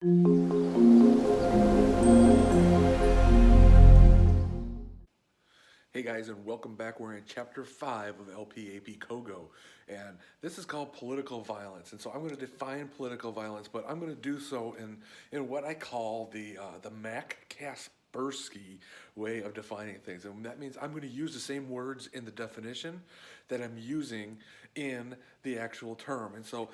Hey guys, and welcome back. We're in chapter 5 of LPAP Kogo, and this is called political violence. And so I'm going to define political violence, but I'm going to do so in what I call the Mac Kaspersky way of defining things. And that means I'm going to use the same words in the definition that I'm using in the actual term. And so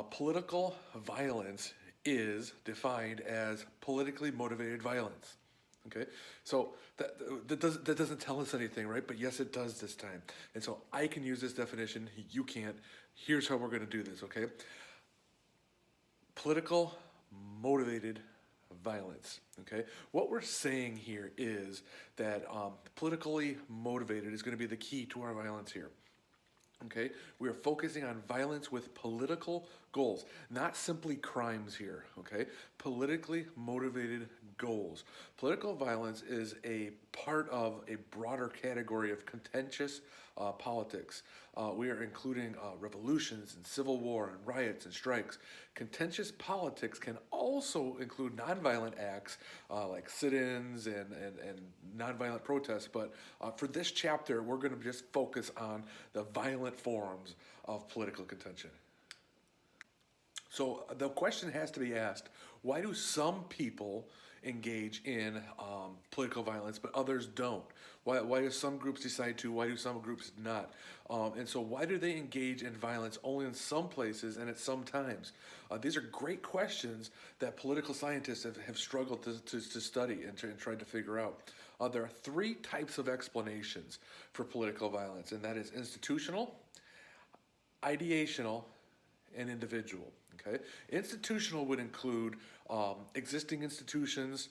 political violence is defined as politically motivated violence. Okay, so that doesn't tell us anything, right? But yes, it does this time. And so I can use this definition. You can't. Here's how we're going to do this. Okay, political motivated violence. Okay, what we're saying here is that politically motivated is going to be the key to our violence here. Okay, we are focusing on violence with political goals, not simply crimes here. Okay, politically motivated goals. Political violence is a part of a broader category of contentious politics. We are including revolutions and civil war and riots and strikes. Contentious politics can also include nonviolent acts like sit-ins and nonviolent protests, but for this chapter, we're going to just focus on the violent forms of political contention. So the question has to be asked, why do some people engage in political violence, but others don't? Why do some groups decide to? Why do some groups not? And so why do they engage in violence only in some places and at some times? These are great questions that political scientists have struggled to study and tried to figure out. There are three types of explanations for political violence, and that is institutional, ideational, and individual. Okay, institutional would include existing institutions,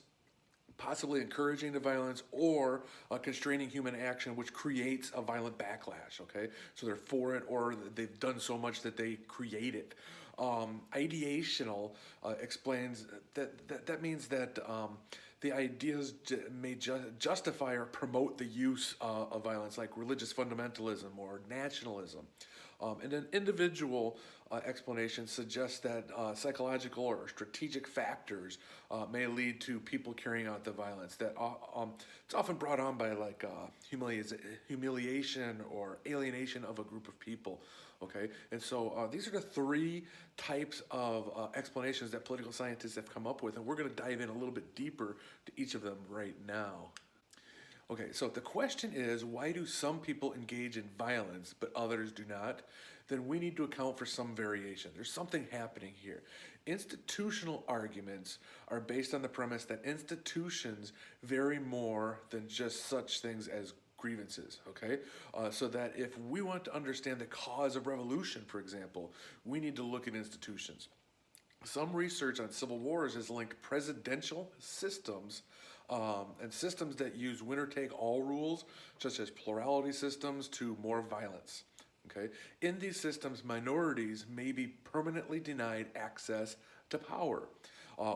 possibly encouraging the violence or constraining human action, which creates a violent backlash. Okay, so they're for it or they've done so much that they create it. Ideational explains that means that the ideas may justify or promote the use of violence, like religious fundamentalism or nationalism. And an individual explanation suggests that psychological or strategic factors may lead to people carrying out the violence. That it's often brought on by like humiliation or alienation of a group of people. Okay, and so these are the three types of explanations that political scientists have come up with, and we're going to dive in a little bit deeper to each of them right now. Okay, so the question is, why do some people engage in violence but others do not? Then we need to account for some variation. There's something happening here. Institutional arguments are based on the premise that institutions vary more than just such things as grievances, okay? So that if we want to understand the cause of revolution, for example, we need to look at institutions. Some research on civil wars has linked presidential systems and systems that use winner-take-all rules, such as plurality systems, to more violence. Okay? In these systems, minorities may be permanently denied access to power,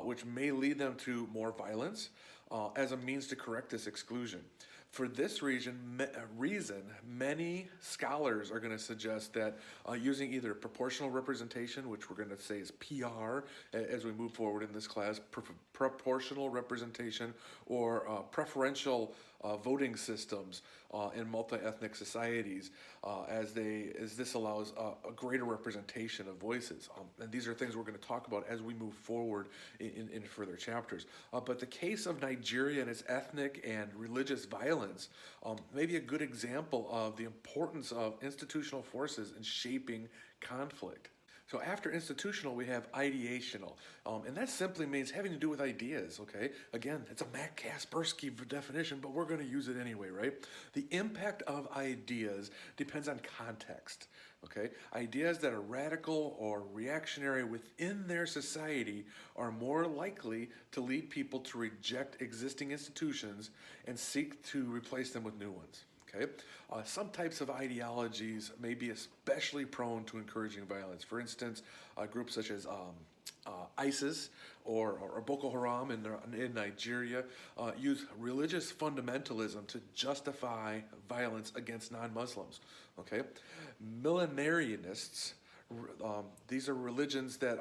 which may lead them to more violence as a means to correct this exclusion. For this reason, many scholars are going to suggest that using either proportional representation, which we're going to say is PR as we move forward in this class, proportional representation, or preferential voting systems in multi-ethnic societies, as this allows a greater representation of voices. And these are things we're going to talk about as we move forward in further chapters. But the case of Nigeria and its ethnic and religious violence may be a good example of the importance of institutional forces in shaping conflict. So after institutional, we have ideational, and that simply means having to do with ideas, okay? Again, it's a Mac Kaspersky definition, but we're going to use it anyway, right? The impact of ideas depends on context, okay? Ideas that are radical or reactionary within their society are more likely to lead people to reject existing institutions and seek to replace them with new ones. Okay? Some types of ideologies may be especially prone to encouraging violence. For instance, groups such as ISIS or Boko Haram in Nigeria use religious fundamentalism to justify violence against non-Muslims. Okay? Millenarianists, these are religions that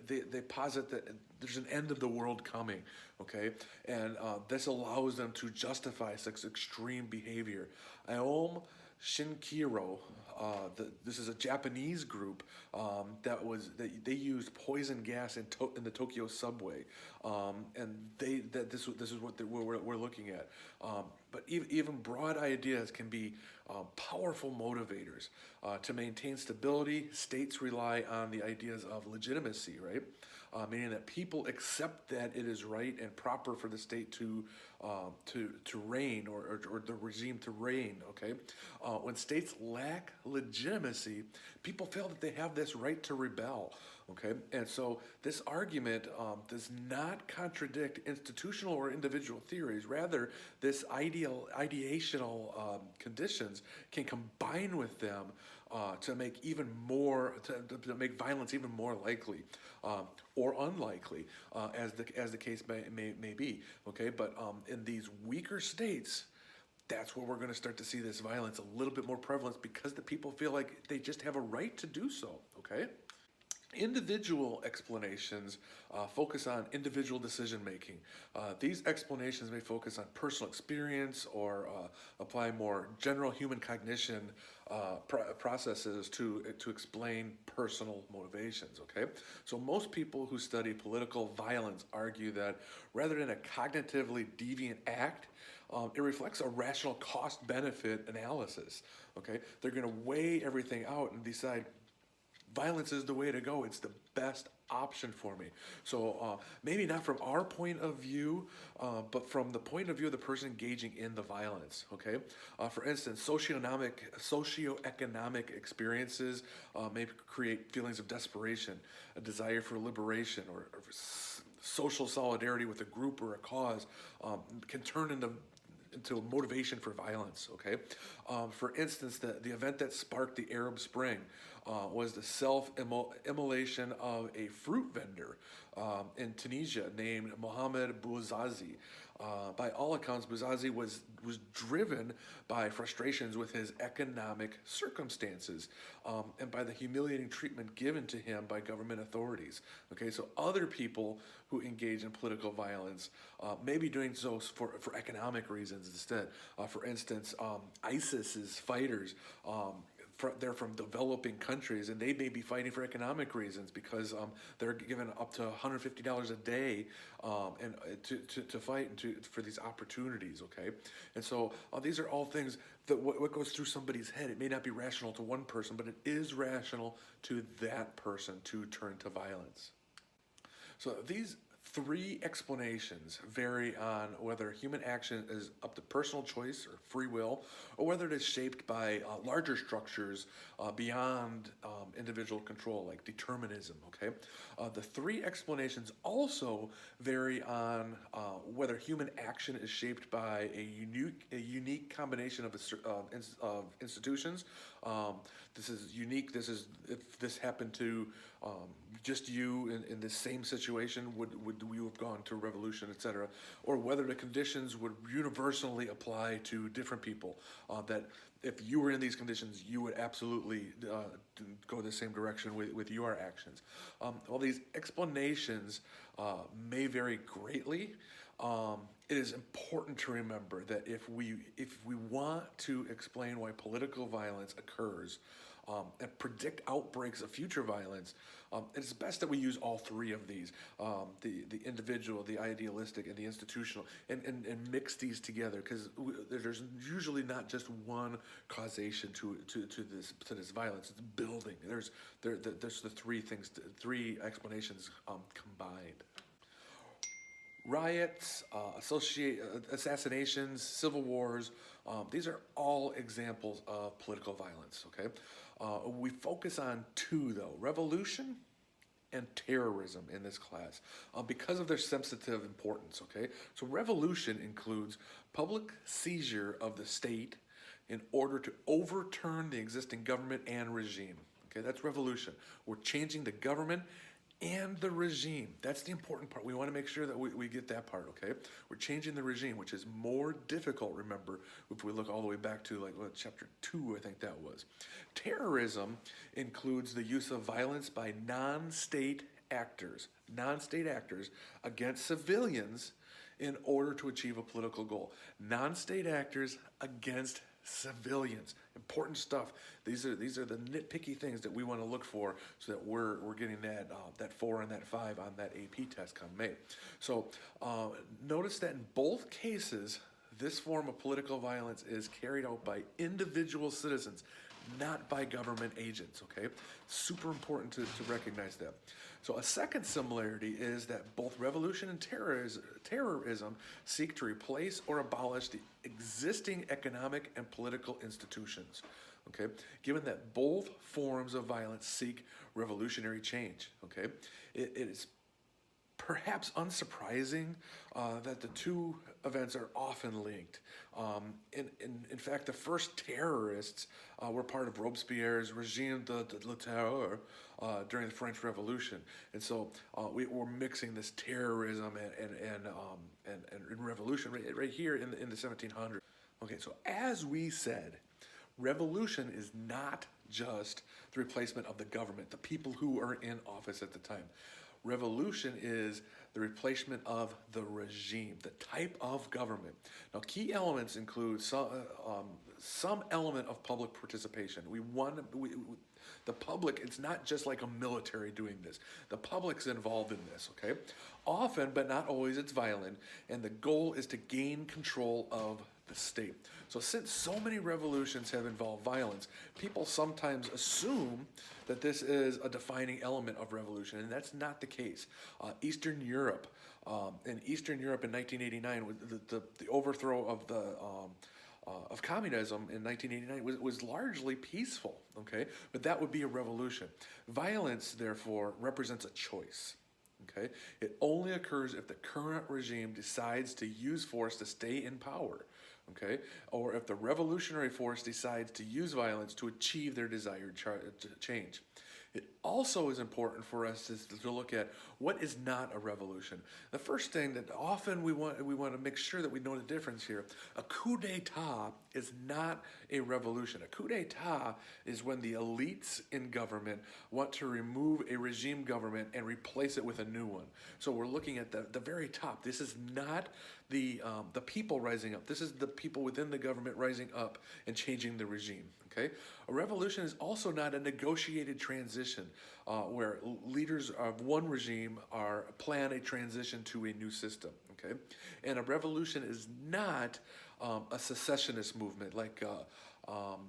they posit that there's an end of the world coming, okay? And this allows them to justify such extreme behavior. Aom Shinkiro, this is a Japanese group that they used poison gas in the Tokyo subway, and this is what we're looking at. But even broad ideas can be powerful motivators. To maintain stability, states rely on the ideas of legitimacy, right? Meaning that people accept that it is right and proper for the state to reign or the regime to reign. Okay, when states lack legitimacy, people feel that they have this right to rebel. Okay, and so this argument does not contradict institutional or individual theories. Rather, this ideational conditions can combine with them to make to make violence even more likely or unlikely, as the case may be. Okay, but in these weaker states, that's where we're going to start to see this violence a little bit more prevalent, because the people feel like they just have a right to do so. Okay. Individual explanations focus on individual decision making. These explanations may focus on personal experience or apply more general human cognition processes to explain personal motivations. Okay, so most people who study political violence argue that rather than a cognitively deviant act, it reflects a rational cost-benefit analysis. Okay, they're going to weigh everything out and decide violence is the way to go. It's the best option for me. So maybe not from our point of view, but from the point of view of the person engaging in the violence. Okay. For instance, socioeconomic experiences may create feelings of desperation, a desire for liberation, or social solidarity with a group or a cause can turn into motivation for violence. Okay, for instance, the event that sparked the Arab Spring was the self-immolation of a fruit vendor in Tunisia named Mohamed Bouazizi. By all accounts, Bouazizi was driven by frustrations with his economic circumstances and by the humiliating treatment given to him by government authorities. Okay, so other people who engage in political violence may be doing so for economic reasons instead. For instance, ISIS's fighters, they're from developing countries, and they may be fighting for economic reasons because they're given up to $150 a day and to fight and for these opportunities. Okay, and so these are all things that what goes through somebody's head. It may not be rational to one person, but it is rational to that person to turn to violence. So these three explanations vary on whether human action is up to personal choice or free will, or whether it is shaped by larger structures beyond individual control, like determinism. Okay, the three explanations also vary on whether human action is shaped by a unique combination of institutions. This is unique. This is, if this happened to just you in this same situation, would we have gone to revolution, etc., or whether the conditions would universally apply to different people. That if you were in these conditions, you would absolutely go the same direction with your actions. While these explanations may vary greatly, it is important to remember that if we want to explain why political violence occurs and predict outbreaks of future violence, it's best that we use all three of these, the individual, the idealistic, and the institutional, and mix these together, because there's usually not just one causation to this violence. It's building. There's the three explanations combined. Riots, assassinations, civil wars, these are all examples of political violence, okay? We focus on two, though: revolution and terrorism in this class, because of their sensitive importance, okay? So revolution includes public seizure of the state in order to overturn the existing government and regime, okay? That's revolution. We're changing the government and the regime. That's the important part. We want to make sure that we get that part, okay? We're changing the regime, which is more difficult, remember, if we look all the way back to chapter 2, I think that was. Terrorism includes the use of violence by non-state non-state actors against civilians in order to achieve a political goal. Non-state actors against civilians. Important stuff. These are the nitpicky things that we want to look for so that we're getting that 4 and that 5 on that AP test come May. So notice that in both cases, this form of political violence is carried out by individual citizens, not by government agents, okay? Super important to recognize that. So a second similarity is that both revolution and terrorism seek to replace or abolish the existing economic and political institutions, okay? Given that both forms of violence seek revolutionary change, okay? It is perhaps unsurprising that the two events are often linked. In fact, the first terrorists were part of Robespierre's regime de la terror during the French Revolution, and so we're mixing this terrorism and revolution right here in the 1700s. Okay, so as we said, revolution is not just the replacement of the government, the people who are in office at the time. Revolution is the replacement of the regime, the type of government. Now, key elements include some element of public participation. The public, it's not just like a military doing this. The public's involved in this, okay? Often, but not always, it's violent, and the goal is to gain control of the state. So since so many revolutions have involved violence, people sometimes assume that this is a defining element of revolution, and that's not the case. Eastern Europe, in 1989, the overthrow of communism in 1989 was largely peaceful, okay? But that would be a revolution. Violence, therefore, represents a choice, okay? It only occurs if the current regime decides to use force to stay in power, okay? Or if the revolutionary force decides to use violence to achieve their desired change. It also is important for us to look at what is not a revolution. The first thing that often we want to make sure that we know the difference here. A coup d'etat is not a revolution. A coup d'etat is when the elites in government want to remove a regime government and replace it with a new one. So we're looking at the very top. This is not the people rising up. This is the people within the government rising up and changing the regime. Okay? A revolution is also not a negotiated transition where leaders of one regime plan a transition to a new system. Okay? And a revolution is not a secessionist movement like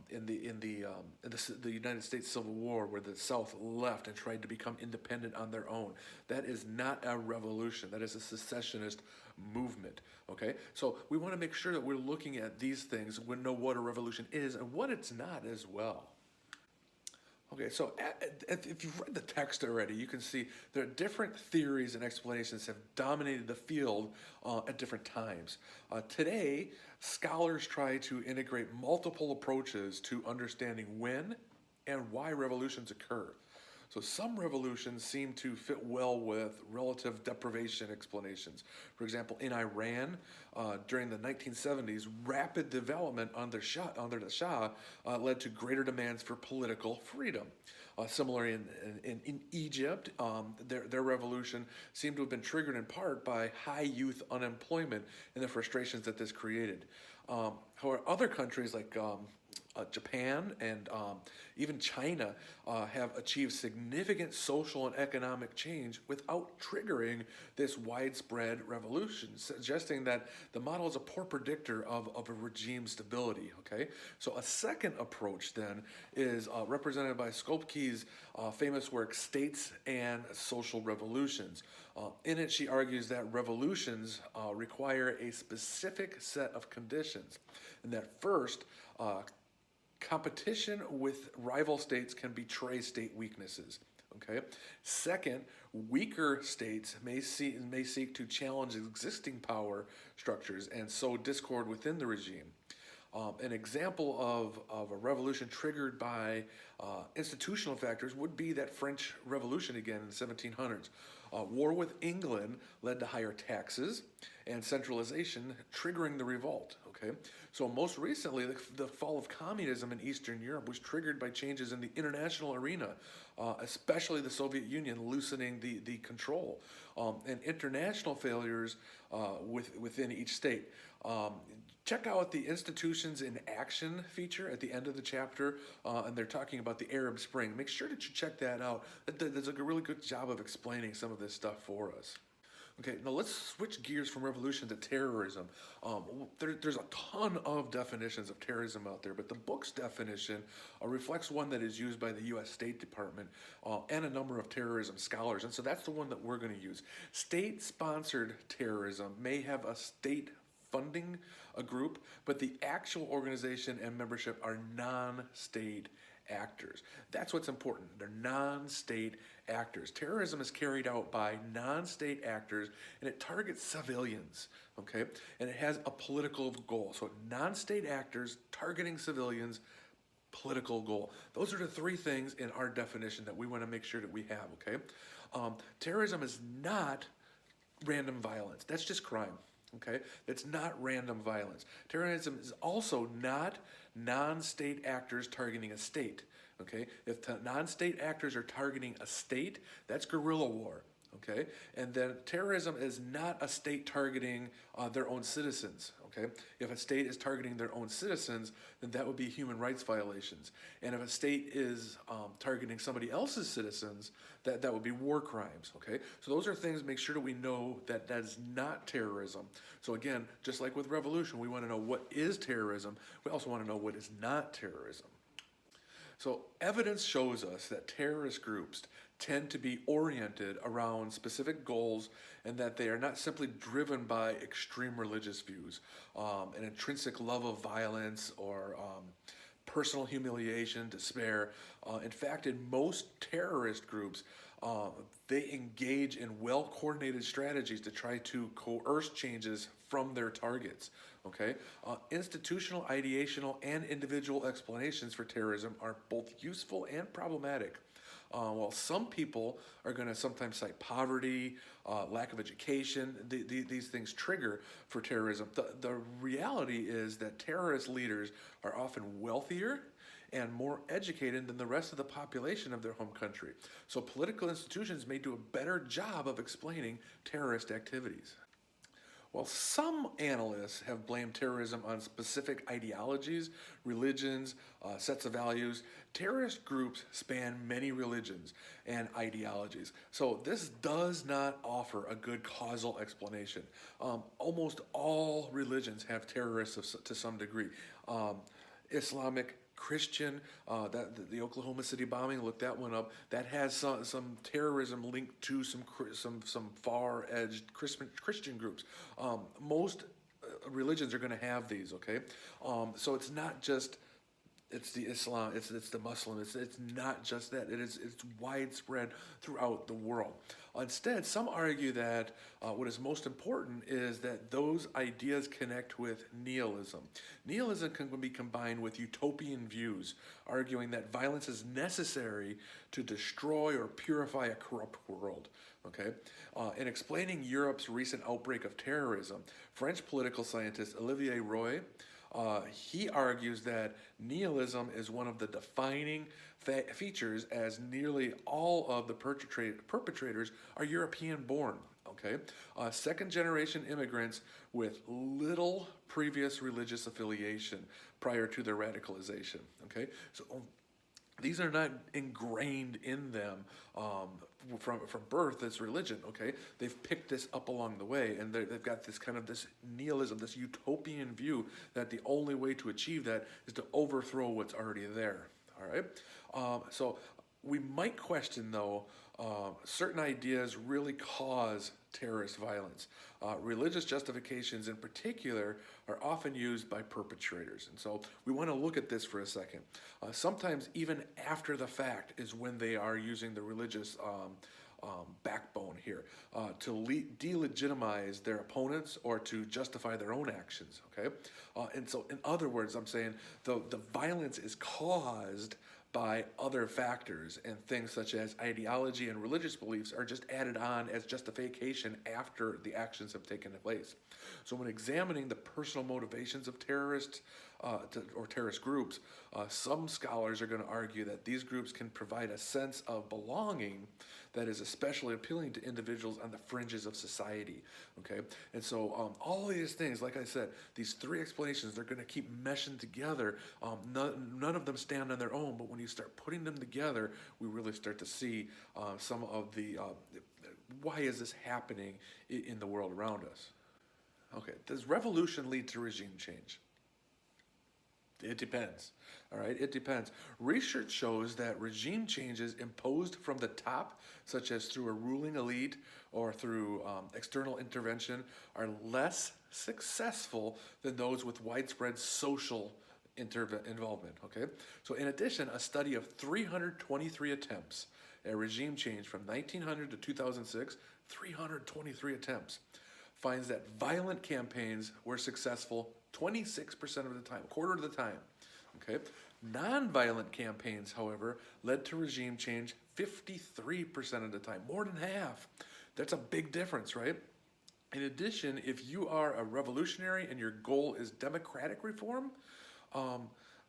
in the United States Civil War, where the South left and tried to become independent on their own. That is not a revolution. That is a secessionist movement. Okay, so we want to make sure that we're looking at these things. We know what a revolution is and what it's not as well. Okay, so if you've read the text already, you can see there are different theories and explanations have dominated the field at different times. Today, scholars try to integrate multiple approaches to understanding when and why revolutions occur. So some revolutions seem to fit well with relative deprivation explanations. For example, in Iran, during the 1970s, rapid development under the Shah led to greater demands for political freedom. Similarly, in Egypt, their revolution seemed to have been triggered in part by high youth unemployment and the frustrations that this created. However, other countries like Japan and even China have achieved significant social and economic change without triggering this widespread revolution, suggesting that the model is a poor predictor of a regime's stability, okay? So a second approach then is represented by Skopke's famous work, States and Social Revolutions. In it, she argues that revolutions require a specific set of conditions, and that first, competition with rival states can betray state weaknesses. Okay. Second, weaker states may seek to challenge existing power structures and sow discord within the regime. An example of a revolution triggered by institutional factors would be that French Revolution again in the 1700s. War with England led to higher taxes and centralization, triggering the revolt. okay? So most recently, the fall of communism in Eastern Europe was triggered by changes in the international arena, especially the Soviet Union loosening the control, and international failures within each state. Check out the Institutions in Action feature at the end of the chapter, and they're talking about the Arab Spring. Make sure that you check that out. That does a really good job of explaining some of this stuff for us. Okay, now let's switch gears from revolution to terrorism. There's a ton of definitions of terrorism out there, but the book's definition reflects one that is used by the U.S. State Department and a number of terrorism scholars, and so that's the one that we're going to use. State-sponsored terrorism may have a state funding a group, but the actual organization and membership are non-state actors. That's what's important. They're non-state actors. Terrorism is carried out by non-state actors, and it targets civilians, okay? And it has a political goal. So non-state actors targeting civilians, political goal. Those are the three things in our definition that we want to make sure that we have, okay? Terrorism is not random violence. That's just crime. Okay, it's not random violence. Terrorism is also not non-state actors targeting a state. Okay, if non-state actors are targeting a state, that's guerrilla war. Okay, and then terrorism is not a state targeting their own citizens. Okay, if a state is targeting their own citizens, then that would be human rights violations. And if a state is targeting somebody else's citizens, that would be war crimes. Okay, so those are things. Make sure that we know that that is not terrorism. So again, just like with revolution, we want to know what is terrorism. We also want to know what is not terrorism. So evidence shows us that terrorist groups tend to be oriented around specific goals, and that they are not simply driven by extreme religious views, an intrinsic love of violence, or personal humiliation, despair. In fact, in most terrorist groups, they engage in well-coordinated strategies to try to coerce changes from their targets. Okay, institutional, ideational, and individual explanations for terrorism are both useful and problematic. While some people are going to sometimes cite poverty, lack of education, these things trigger for terrorism, the reality is that terrorist leaders are often wealthier and more educated than the rest of the population of their home country. So political institutions may do a better job of explaining terrorist activities. While some analysts have blamed terrorism on specific ideologies, religions, sets of values, terrorist groups span many religions and ideologies. So this does not offer a good causal explanation. Almost all religions have terrorists to some degree. Islamic, Christian, the Oklahoma City bombing, look that one up. That has some terrorism linked to some far-edged Christian groups. Most religions are going to have these. Okay, so it's not just it's the Islam, it's the Muslim. It's not just that. It's widespread throughout the world. Instead, some argue that what is most important is that those ideas connect with nihilism. Nihilism can be combined with utopian views, arguing that violence is necessary to destroy or purify a corrupt world. Okay, in explaining Europe's recent outbreak of terrorism, French political scientist Olivier Roy, he argues that nihilism is one of the defining features, as nearly all of the perpetrators are European-born. Okay, second-generation immigrants with little previous religious affiliation prior to their radicalization. Okay, so these are not ingrained in them from birth as religion. Okay, they've picked this up along the way, and they've got this kind of this nihilism, this utopian view that the only way to achieve that is to overthrow what's already there. All right, so we might question though, certain ideas really cause terrorist violence. Religious justifications in particular are often used by perpetrators. And so we want to look at this for a second. Sometimes even after the fact is when they are using the religious backbone here to delegitimize their opponents or to justify their own actions. Okay, and so in other words, I'm saying the violence is caused by other factors, and things such as ideology and religious beliefs are just added on as justification after the actions have taken place. So when examining the personal motivations of terrorists or terrorist groups, some scholars are going to argue that these groups can provide a sense of belonging that is especially appealing to individuals on the fringes of society. Okay, and so all of these things, like I said, these three explanations, they're going to keep meshing together. None of them stand on their own, but when you start putting them together, we really start to see some of the why is this happening in the world around us. Okay, does revolution lead to regime change? It depends. All right, it depends. Research shows that regime changes imposed from the top, such as through a ruling elite or through external intervention, are less successful than those with widespread social involvement. Okay, so in addition, a study of 323 attempts at regime change from 1900 to 2006, 323 attempts, finds that violent campaigns were successful 26% of the time, a quarter of the time. Okay, nonviolent campaigns, however, led to regime change 53% of the time, more than half. That's a big difference, right? In addition, if you are a revolutionary and your goal is democratic reform,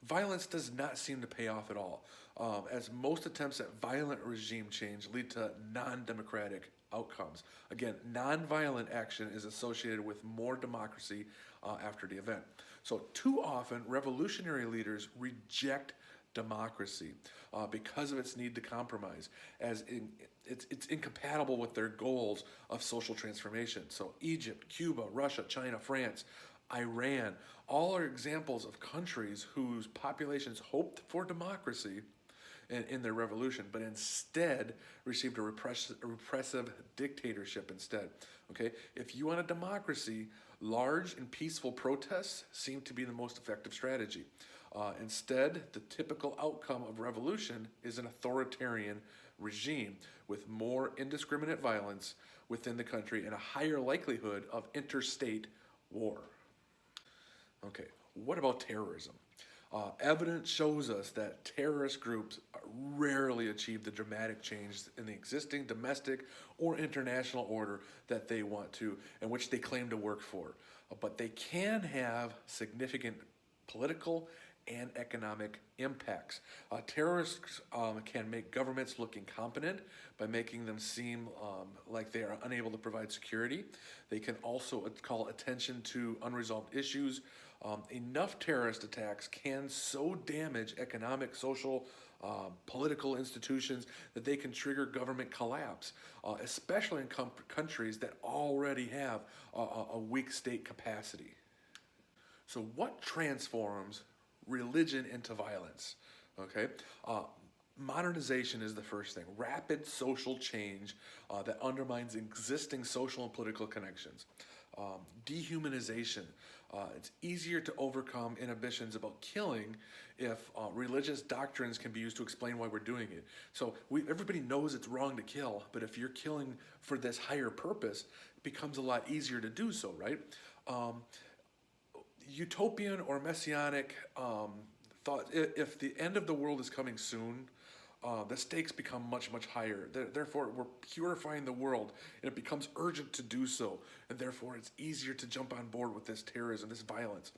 violence does not seem to pay off at all, as most attempts at violent regime change lead to non-democratic outcomes. Again, nonviolent action is associated with more democracy after the event. So too often, revolutionary leaders reject democracy because of its need to compromise, as it's incompatible with their goals of social transformation. So Egypt, Cuba, Russia, China, France, Iran, all are examples of countries whose populations hoped for democracy in their revolution, but instead received a repressive dictatorship instead. Okay, if you want a democracy, large and peaceful protests seem to be the most effective strategy. Instead, the typical outcome of revolution is an authoritarian regime with more indiscriminate violence within the country and a higher likelihood of interstate war. Okay, what about terrorism? Evidence shows us that terrorist groups rarely achieve the dramatic change in the existing domestic or international order that they want to, and which they claim to work for. But they can have significant political and economic impacts. Terrorists can make governments look incompetent by making them seem like they are unable to provide security. They can also call attention to unresolved issues. Enough terrorist attacks can so damage economic, social, political institutions that they can trigger government collapse, especially in countries that already have a weak state capacity. So what transforms religion into violence? Okay, modernization is the first thing. Rapid social change that undermines existing social and political connections. Dehumanization. It's easier to overcome inhibitions about killing if religious doctrines can be used to explain why we're doing it. So everybody knows it's wrong to kill, but if you're killing for this higher purpose, it becomes a lot easier to do so, right? Utopian or messianic thought, if the end of the world is coming soon, the stakes become much, much higher. Therefore, we're purifying the world, and it becomes urgent to do so, and therefore it's easier to jump on board with this terrorism, this violence.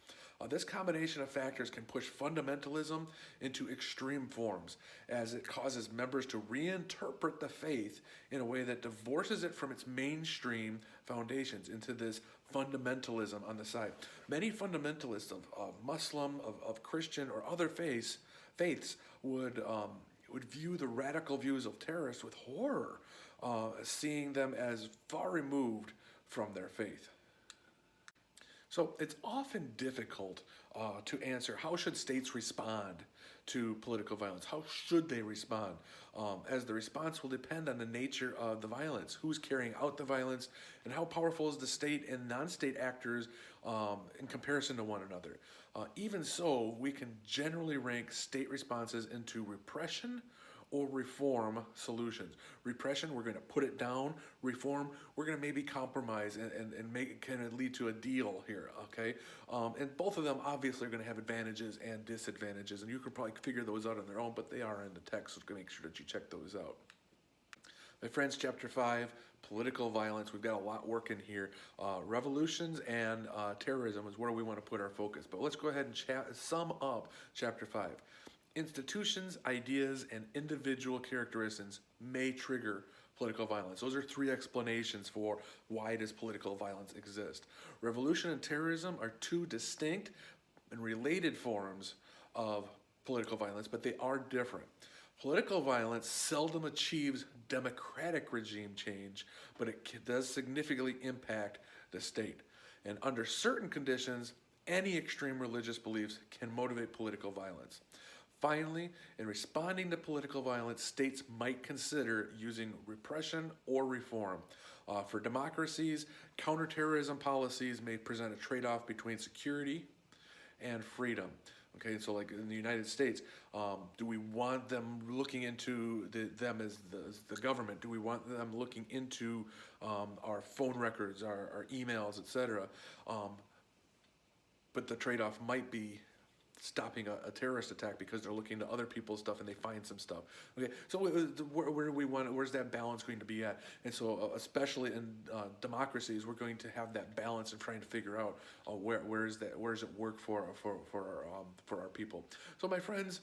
This combination of factors can push fundamentalism into extreme forms, as it causes members to reinterpret the faith in a way that divorces it from its mainstream foundations into this fundamentalism on the side. Many fundamentalists of Muslim, of Christian, or other faiths would view the radical views of terrorists with horror, seeing them as far removed from their faith. So it's often difficult to answer how should states respond to political violence? How should they respond? As the response will depend on the nature of the violence, who's carrying out the violence, and how powerful is the state and non-state actors in comparison to one another. Even so, we can generally rank state responses into repression or reform solutions. Repression, we're going to put it down. Reform, we're going to maybe compromise and make it kind of lead to a deal here, okay? And both of them obviously are going to have advantages and disadvantages, and you can probably figure those out on their own, but they are in the text, so make sure that you check those out. My friends, chapter 5, political violence. We've got a lot working here. Revolutions and terrorism is where we want to put our focus. But let's go ahead and sum up chapter 5. Institutions, ideas, and individual characteristics may trigger political violence. Those are 3 explanations for why does political violence exist. Revolution and terrorism are 2 distinct and related forms of political violence, but they are different. Political violence seldom achieves democratic regime change, but it does significantly impact the state. And under certain conditions, any extreme religious beliefs can motivate political violence. Finally, in responding to political violence, states might consider using repression or reform. For democracies, counterterrorism policies may present a trade-off between security and freedom. Okay, so like in the United States, do we want them looking into them as the government? Do we want them looking into our phone records, our emails, etc.? But the trade-off might be stopping a terrorist attack because they're looking to other people's stuff and they find some stuff. Okay, so where do we want? Where's that balance going to be at? And so, especially in democracies, we're going to have that balance of trying to figure out where does it work for our people. So, my friends,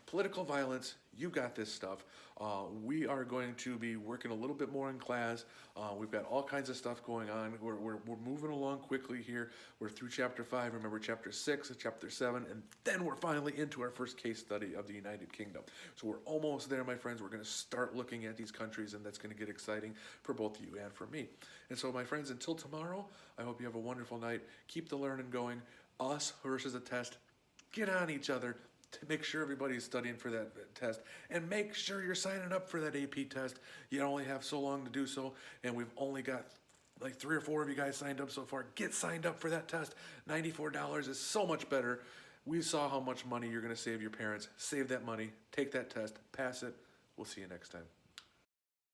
political violence, you got this stuff. We are going to be working a little bit more in class. We've got all kinds of stuff going on. We're moving along quickly here. We're through chapter 5. Remember chapter 6, chapter 7, and then we're finally into our first case study of the United Kingdom. So we're almost there, my friends. We're going to start looking at these countries, and that's going to get exciting for both you and for me. And so, my friends, until tomorrow, I hope you have a wonderful night. Keep the learning going. Us versus the test. Get on each other to make sure everybody's studying for that test, and make sure you're signing up for that AP test. You only have so long to do so, and we've only got like 3 or 4 of you guys signed up so far. Get signed up for that test. $94 is so much better. We saw how much money you're going to save your parents. Save that money, take that test, pass it. We'll see you next time.